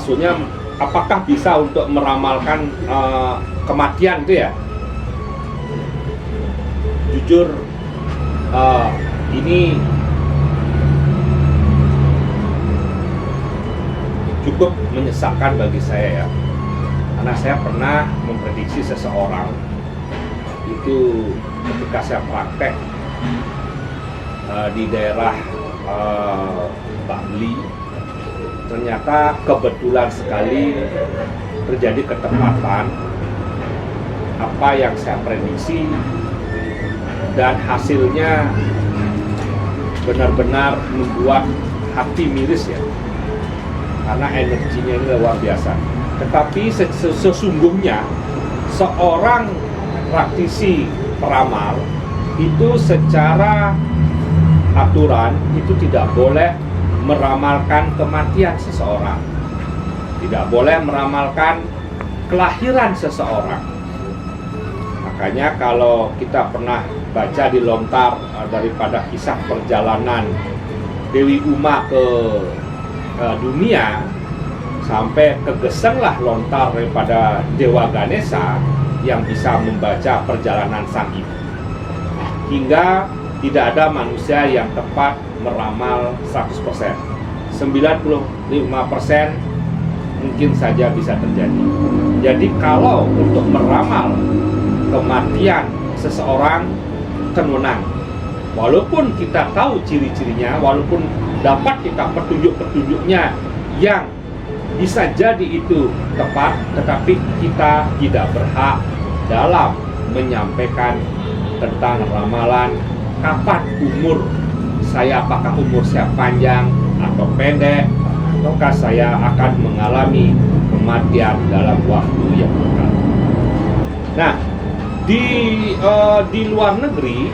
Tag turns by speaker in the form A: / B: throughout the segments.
A: maksudnya apakah bisa untuk meramalkan kematian itu ya? Jujur, ini cukup menyesakkan bagi saya ya, karena saya pernah memprediksi seseorang itu ketika saya praktek di daerah Bali. Ternyata kebetulan sekali terjadi ketepatan apa yang saya prediksi, dan hasilnya benar-benar membuat hati miris ya, karena energinya ini luar biasa. Tetapi sesungguhnya seorang praktisi peramal itu secara aturan itu tidak boleh meramalkan kematian seseorang, tidak boleh meramalkan kelahiran seseorang. Makanya kalau kita pernah baca di Lontar daripada kisah perjalanan Dewi Uma ke dunia, sampai kegesenglah Lontar daripada Dewa Ganesha yang bisa membaca perjalanan sang ibu, hingga tidak ada manusia yang tepat meramal 100%. 95% mungkin saja bisa terjadi. Jadi kalau untuk meramal kematian seseorang, tenang. Walaupun kita tahu ciri-cirinya, walaupun dapat kita petunjuk-petunjuknya yang bisa jadi itu tepat, tetapi kita tidak berhak dalam menyampaikan tentang ramalan kapan umur saya, apakah umur saya panjang atau pendek, ataukah saya akan mengalami kematian dalam waktu yang dekat. Nah, di luar negeri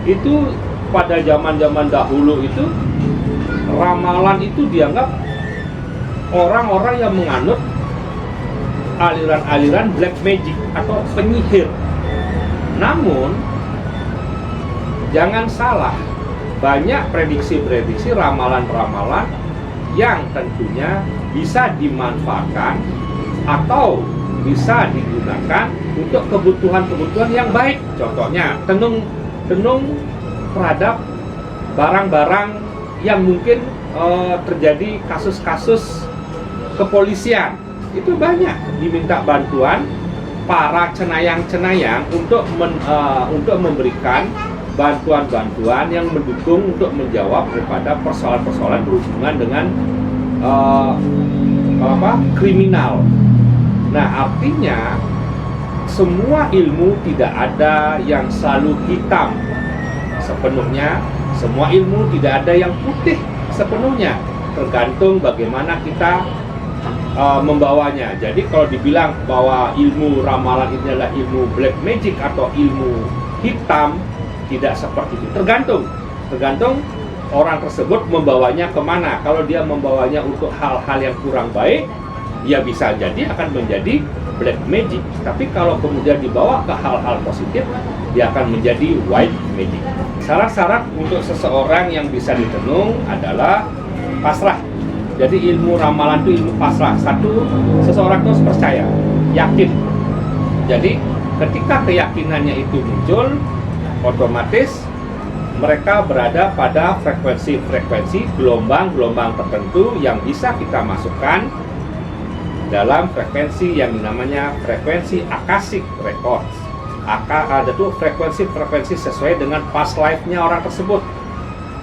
A: itu pada zaman-zaman dahulu itu ramalan itu dianggap orang-orang yang menganut aliran-aliran black magic atau penyihir. Namun jangan salah, banyak prediksi-prediksi, ramalan-ramalan yang tentunya bisa dimanfaatkan atau bisa digunakan untuk kebutuhan-kebutuhan yang baik. Contohnya, tenung terhadap barang-barang yang mungkin terjadi kasus-kasus kepolisian. Itu banyak diminta bantuan para cenayang-cenayang untuk memberikan bantuan-bantuan yang mendukung untuk menjawab kepada persoalan-persoalan berhubungan dengan kriminal. Nah, artinya semua ilmu tidak ada yang selalu hitam sepenuhnya, semua ilmu tidak ada yang putih sepenuhnya, tergantung bagaimana kita membawanya. Jadi kalau dibilang bahwa ilmu ramalan ini adalah ilmu black magic atau ilmu hitam, tidak seperti itu. Tergantung orang tersebut membawanya kemana. Kalau dia membawanya untuk hal-hal yang kurang baik, ya bisa jadi akan menjadi black magic. Tapi kalau kemudian dibawa ke hal-hal positif, dia akan menjadi white magic. Syarat-syarat untuk seseorang yang bisa ditenung adalah pasrah. Jadi ilmu ramalan itu ilmu pasrah. Satu, seseorang harus percaya, yakin. Jadi ketika keyakinannya itu muncul, otomatis mereka berada pada frekuensi gelombang-gelombang tertentu yang bisa kita masukkan dalam frekuensi yang namanya frekuensi Akashic Records. Ada tuh frekuensi sesuai dengan past life-nya orang tersebut.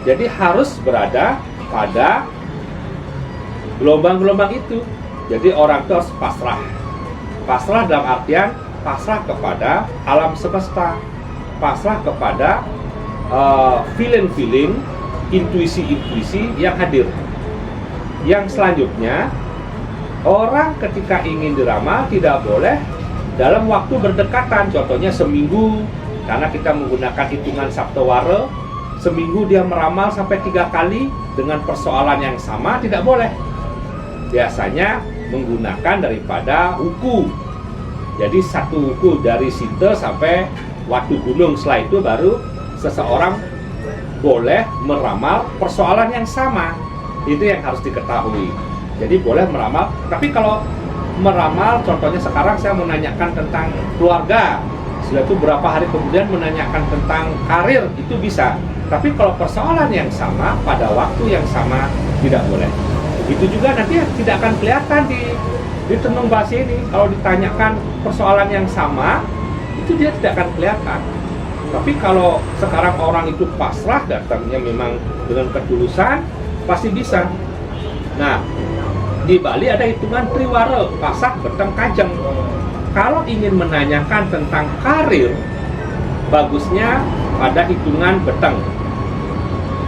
A: Jadi harus berada pada gelombang-gelombang itu. Jadi orang itu harus pasrah. Pasrah dalam artian pasrah kepada alam semesta, pasrah kepada feeling-feeling, intuisi-intuisi yang hadir. Yang selanjutnya, orang ketika ingin diramal tidak boleh dalam waktu berdekatan. Contohnya seminggu, karena kita menggunakan hitungan Saptawara, seminggu dia meramal sampai 3 kali dengan persoalan yang sama, tidak boleh. Biasanya menggunakan daripada uku. Jadi 1 uku dari Sinta sampai Watu Gunung. Setelah itu baru seseorang boleh meramal persoalan yang sama. Itu yang harus diketahui. Jadi boleh meramal, tapi kalau meramal, contohnya sekarang saya menanyakan tentang keluarga, sudah itu berapa hari kemudian menanyakan tentang karir, itu bisa. Tapi kalau persoalan yang sama, pada waktu yang sama, tidak boleh. Begitu juga nanti tidak akan kelihatan di tenung basi ini. Kalau ditanyakan persoalan yang sama, itu dia tidak akan kelihatan. Tapi kalau sekarang orang itu pasrah, datangnya memang dengan ketulusan, pasti bisa. Nah, di Bali ada hitungan triwara, pasah, beteng, kajeng. Kalau ingin menanyakan tentang karir, bagusnya pada hitungan beteng.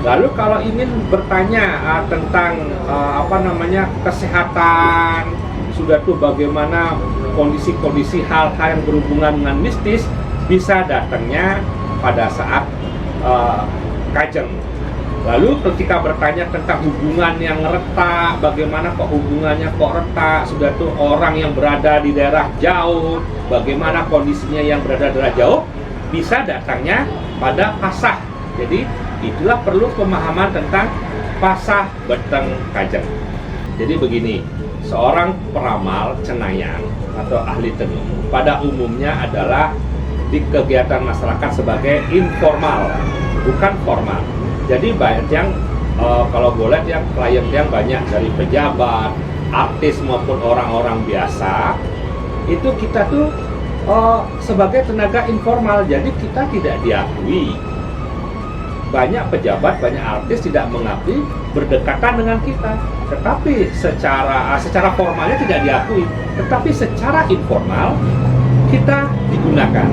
A: Lalu kalau ingin bertanya tentang kesehatan, sudah tuh bagaimana kondisi-kondisi hal-hal yang berhubungan dengan mistis, bisa datangnya pada saat kajeng. Lalu ketika bertanya tentang hubungan yang retak, bagaimana kok hubungannya kok retak, sudah tuh orang yang berada di daerah jauh, bagaimana kondisinya yang berada di daerah jauh, bisa datangnya pada pasah. Jadi itulah perlu pemahaman tentang pasah, beteng, kajeng. Jadi begini, seorang peramal cenayang atau ahli tenung pada umumnya adalah di kegiatan masyarakat sebagai informal, bukan formal. Jadi banyak yang kalau boleh yang klien yang banyak dari pejabat, artis maupun orang-orang biasa, itu kita tuh sebagai tenaga informal, jadi kita tidak diakui. Banyak pejabat, banyak artis tidak mengakui berdekatan dengan kita, tetapi secara formalnya tidak diakui, tetapi secara informal kita digunakan.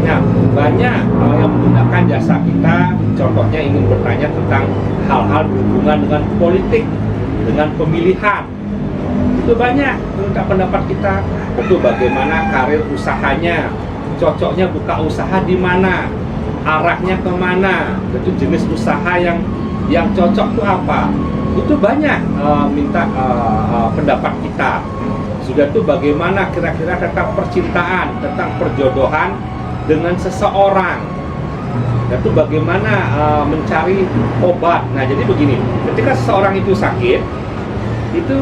A: Nah, banyak yang menggunakan jasa kita, contohnya ingin bertanya tentang hal-hal berhubungan dengan politik, dengan pemilihan. Itu banyak minta pendapat kita. Itu bagaimana karir usahanya, cocoknya buka usaha di mana, arahnya kemana, itu jenis usaha yang cocok itu apa. Itu banyak minta pendapat kita. Sudah tuh bagaimana kira-kira tentang percintaan, tentang perjodohan dengan seseorang. Dan itu bagaimana mencari obat. Nah, jadi begini, ketika seseorang itu sakit, itu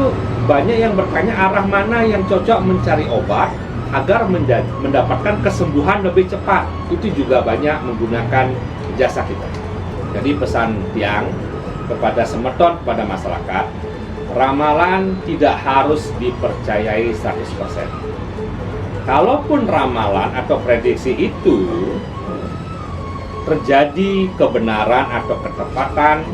A: banyak yang bertanya arah mana yang cocok mencari obat agar mendapatkan kesembuhan lebih cepat. Itu juga banyak menggunakan jasa kita. Jadi pesan tiang kepada semeton, kepada masyarakat, ramalan tidak harus dipercayai 100%. Kalaupun ramalan atau prediksi itu terjadi kebenaran atau ketepatan,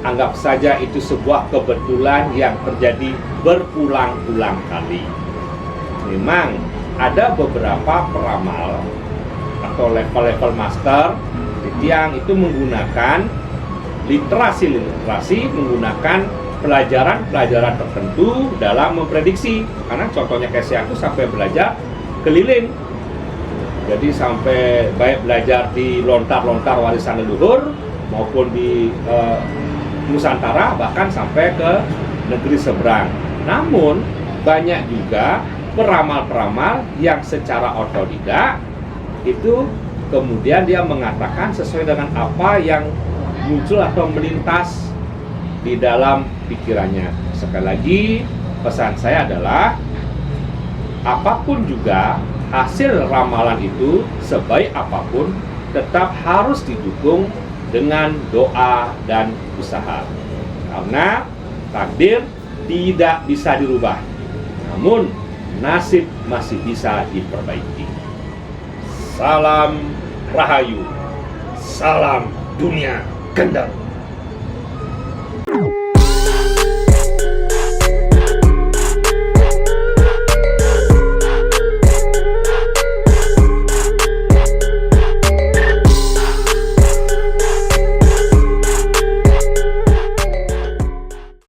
A: anggap saja itu sebuah kebetulan yang terjadi berulang-ulang kali. Memang ada beberapa peramal atau level-level master yang itu menggunakan literasi, menggunakan pelajaran tertentu dalam memprediksi. Karena contohnya kayak saya itu sampai belajar keliling. Jadi sampai baik belajar di lontar-lontar warisan leluhur maupun di Nusantara, bahkan sampai ke negeri seberang. Namun banyak juga peramal-peramal yang secara otodidak itu kemudian dia mengatakan sesuai dengan apa yang muncul atau melintas di dalam pikirannya. Sekali lagi, pesan saya adalah apapun juga hasil ramalan itu, sebaik apapun, tetap harus didukung dengan doa dan usaha. Karena takdir tidak bisa dirubah, namun nasib masih bisa diperbaiki. Salam Rahayu, salam dunia kendang.